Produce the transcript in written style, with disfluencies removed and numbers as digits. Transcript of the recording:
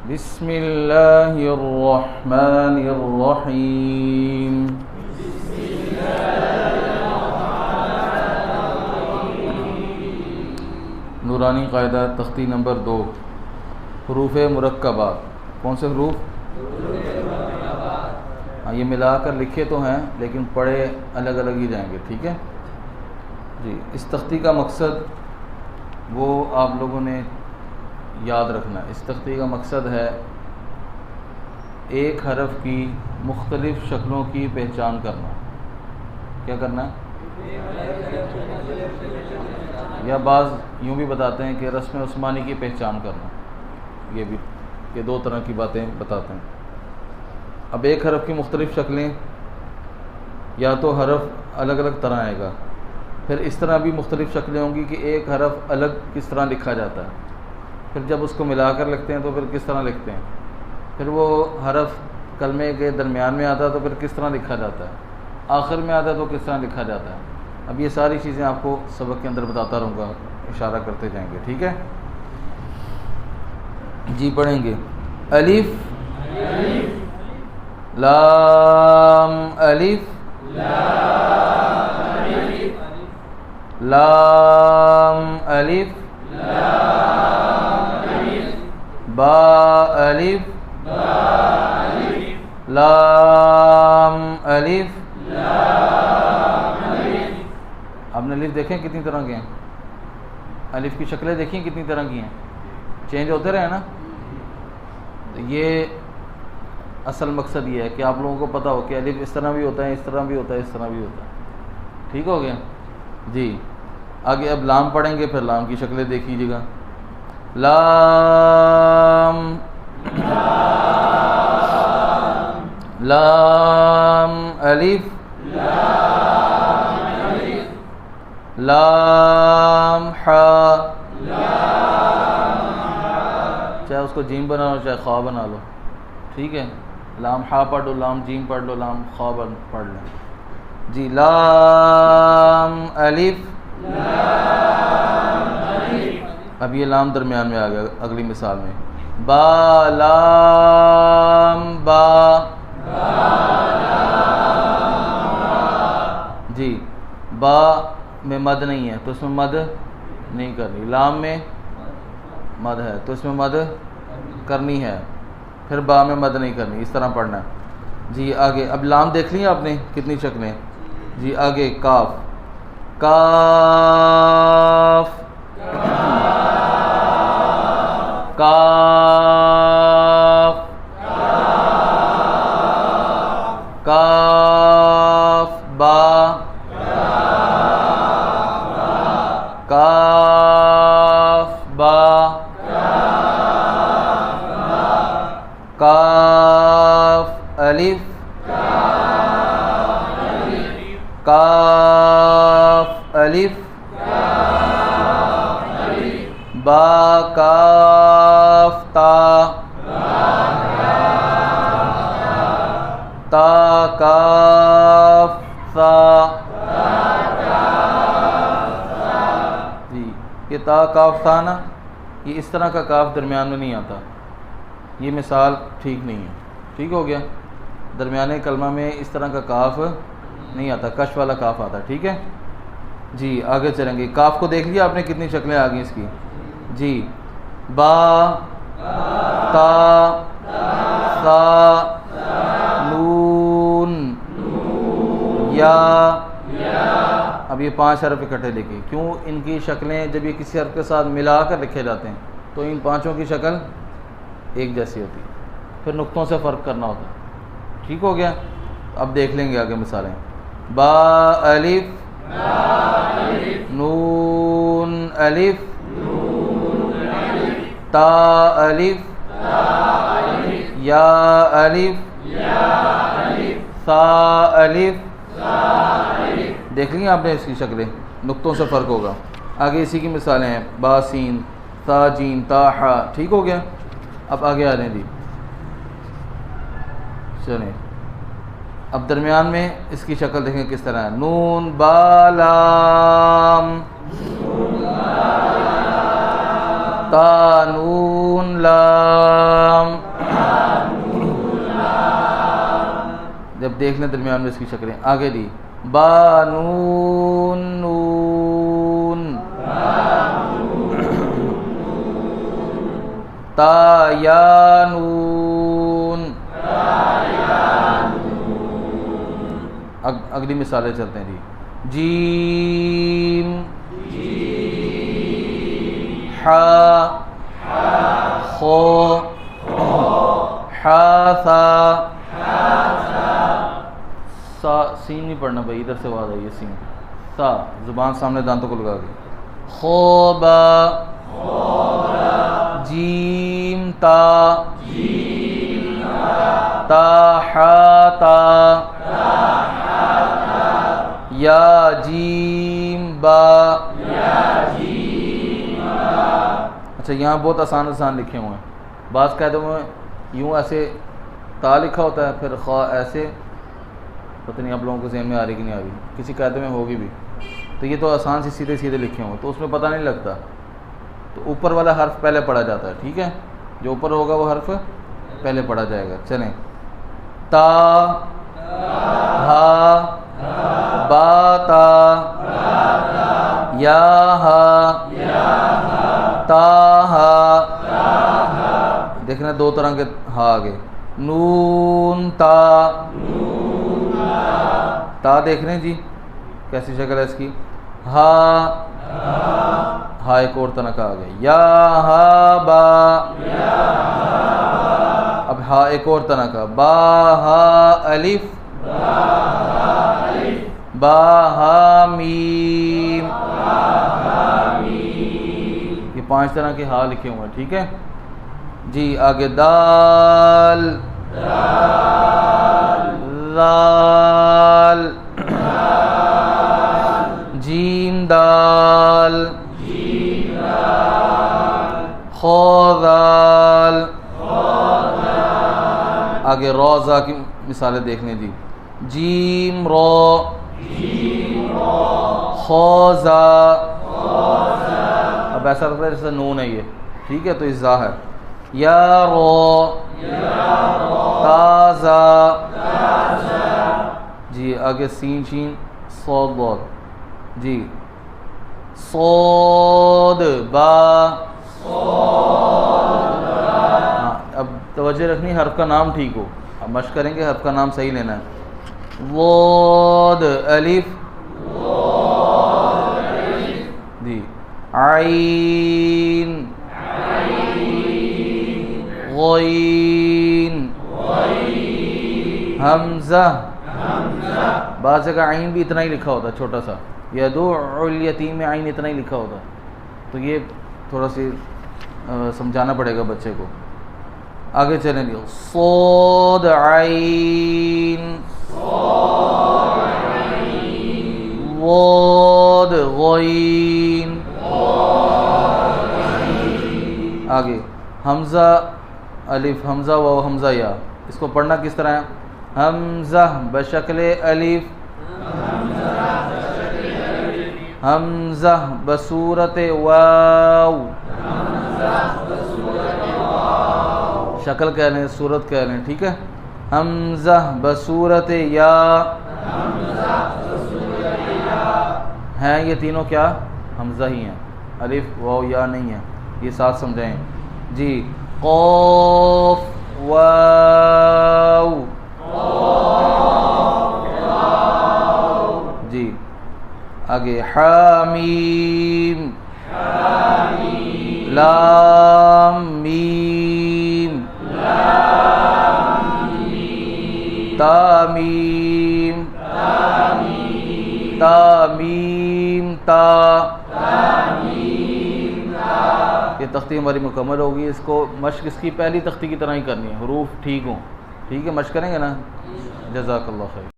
بسم اللہ الرحمن الرحیم نورانی قاعدہ تختی نمبر 2 حروف مرکبات. کون سے حروف؟ یہ ملا کر لکھے تو ہیں لیکن پڑھے الگ الگ ہی جائیں گے. ٹھیک ہے جی. اس تختی کا مقصد وہ آپ لوگوں نے یاد رکھنا ہے. اس تختی کا مقصد ہے ایک حرف کی مختلف شکلوں کی پہچان کرنا. کیا کرنا ہے؟ یا بعض یوں بھی بتاتے ہیں کہ رسم عثمانی کی پہچان کرنا. یہ دو طرح کی باتیں بتاتے ہیں. اب ایک حرف کی مختلف شکلیں، یا تو حرف الگ الگ طرح آئے گا، پھر اس طرح بھی مختلف شکلیں ہوں گی کہ ایک حرف الگ کس طرح لکھا جاتا ہے، پھر جب اس کو ملا کر لکھتے ہیں تو پھر کس طرح لکھتے ہیں، پھر وہ حرف کلمے کے درمیان میں آتا ہے تو پھر کس طرح لکھا جاتا ہے، آخر میں آتا ہے تو کس طرح لکھا جاتا ہے. اب یہ ساری چیزیں آپ کو سبق کے اندر بتاتا رہوں گا، اشارہ کرتے جائیں گے. ٹھیک ہے جی. پڑھیں گے. الف لام الف لام الف با الف لام الف. آپ نے الف دیکھیں کتنی طرح کے ہیں؟ الف کی شکلیں دیکھیں کتنی طرح کی ہیں؟ چینج ہوتے رہے نا. یہ اصل مقصد یہ ہے کہ آپ لوگوں کو پتہ ہو کہ الف اس طرح بھی ہوتا ہے، اس طرح بھی ہوتا ہے، اس طرح بھی ہوتا ہے. ٹھیک ہو گیا جی. آگے اب لام پڑھیں گے، پھر لام کی شکلیں دیکھ لیجیے گا. لام لام الف لام حا، چاہے اس کو جیم بنا لو چاہے خواہ بنا لو. ٹھیک ہے. لام حا پڑھ لو، لام جیم پڑھ لو، لام خواہ پڑھ لو. جی. لام الف. اب یہ لام درمیان میں آ گیا اگلی مثال میں. با لام با. جی. با میں مد نہیں ہے تو اس میں مد نہیں کرنی. لام میں مد ہے تو اس میں مد کرنی ہے. پھر با میں مد نہیں کرنی. اس طرح پڑھنا ہے. جی. آگے اب لام دیکھ لی آپ نے کتنی شکلیں. جی. آگے کاف. کاف کاف کاف با کاف با کاف الف کاف الف با کاف تا تا کاف سا. جی. یہ تا کاف سا نا، یہ اس طرح کا کاف درمیان میں نہیں آتا. یہ مثال ٹھیک نہیں ہے. ٹھیک ہو گیا. درمیانے کلمہ میں اس طرح کا کاف نہیں آتا، کش والا کاف آتا. ٹھیک ہے جی. آگے چلیں گے. کاف کو دیکھ لیا آپ نے کتنی شکلیں آ گئی اس کی. جی. با تا سا نون یا. اب یہ 5 حرف اکٹھے لکھیں. کیوں؟ ان کی شکلیں جب یہ کسی حرف کے ساتھ ملا کر لکھے جاتے ہیں تو ان 5 کی شکل ایک جیسی ہوتی ہے، پھر نقطوں سے فرق کرنا ہوتا ہے. ٹھیک ہو گیا. اب دیکھ لیں گے آگے مثالیں. با الف نون الف تا الف یا الف سا الف. دیکھ لیں آپ نے اس کی شکلیں، نقطوں سے فرق ہوگا. آگے اسی کی مثالیں ہیں. با سین تا جیم تا حا. ٹھیک ہو گیا. اب آگے آ رہے ہیں جی. چلیں اب درمیان میں اس کی شکل دیکھیں کس طرح ہے. نون با لام تا نون لام دیکھ لیں درمیان میں اس کی شکلیں. آگے جی با نون نون, تا یا نون. اگلی مثالیں چلتے ہیں جی. جیم حا خو حا ثا. سین نہیں پڑھنا بھائی, ادھر سے آواز آئی ہے سین. تا زبان سامنے دانتوں کو لگا کے. خوبا جیم تا تا حا تا یا جیم با. اچھا یہاں بہت آسان لکھے ہوئے ہیں. بعض قاعدوں میں یوں ایسے تا لکھا ہوتا ہے, پھر خواہ ایسے. پتہ نہیں آپ لوگوں کو ذہن میں آ رہی کہ نہیں آ رہی, کسی قاعدے میں ہوگی بھی. تو یہ تو آسان سے سیدھے لکھے ہوئے, تو اس میں پتہ نہیں لگتا. تو اوپر والا حرف پہلے پڑھا جاتا ہے, ٹھیک ہے, جو اوپر ہوگا وہ حرف پہلے پڑھا جائے گا. چلیں تا ہا با تا یا ہا تا ہا. دیکھنا دو طرح کے ہا آگے. نون تا تا دیکھ رہے ہیں جی کیسی شکل ہے اس کی. ہا ہا ایک اور طرح کا آ گیا. یا ہا با, اب ہا ایک اور طرح کا. با ہا الف با ہا میم. یہ 5 طرح کے ہا لکھے ہوئے ہیں, ٹھیک ہے جی. آگے دال دال جیم دال خو دال. آگے روزہ کی مثالیں دیکھ لیں جی. جیم رو خو زا. اب ایسا لگتا ہے جیسے نون ہے یہ, ٹھیک ہے, تو یہ زا ہے. یا رو تازہ جی. آگے سین شین صاد ضاد جی. صاد با. ہاں اب توجہ رکھنی حرف کا نام ٹھیک ہو. اب مشق کریں گے, حرف کا نام صحیح لینا ہے. ضاد الف جی. عین غین حمزہ. بعض جگہ عین بھی اتنا ہی لکھا ہوتا ہے چھوٹا سا. یدعو الیتیم میں عین اتنا ہی لکھا ہوتا ہے, تو یہ تھوڑا سی سمجھانا پڑے گا بچے کو. آگے چلیں گے. صاد عین ضاد غین. آگے حمزہ الف حمزہ و حمزہ یا. اس کو پڑھنا کس طرح ہے؟ حمزہ بشکل الف حمزہ بصورت واو. شکل کہہ لیں, صورت کہہ لیں, ٹھیک ہے. حمزہ بصورت یا. ہیں یہ تینوں کیا حمزہ ہی ہیں, الف واو یا نہیں ہے. یہ ساتھ سمجھائیں جی. قاف واو جی. آگے حامیم لام میم تامیم تامیم تا. یہ تختی ہماری مکمل ہوگی. اس کو مشق اس کی پہلی تختی کی طرح ہی کرنی ہے, حروف ٹھیک ہوں, ٹھیک ہے. مشق کریں گے نا. جزاک اللہ خیر.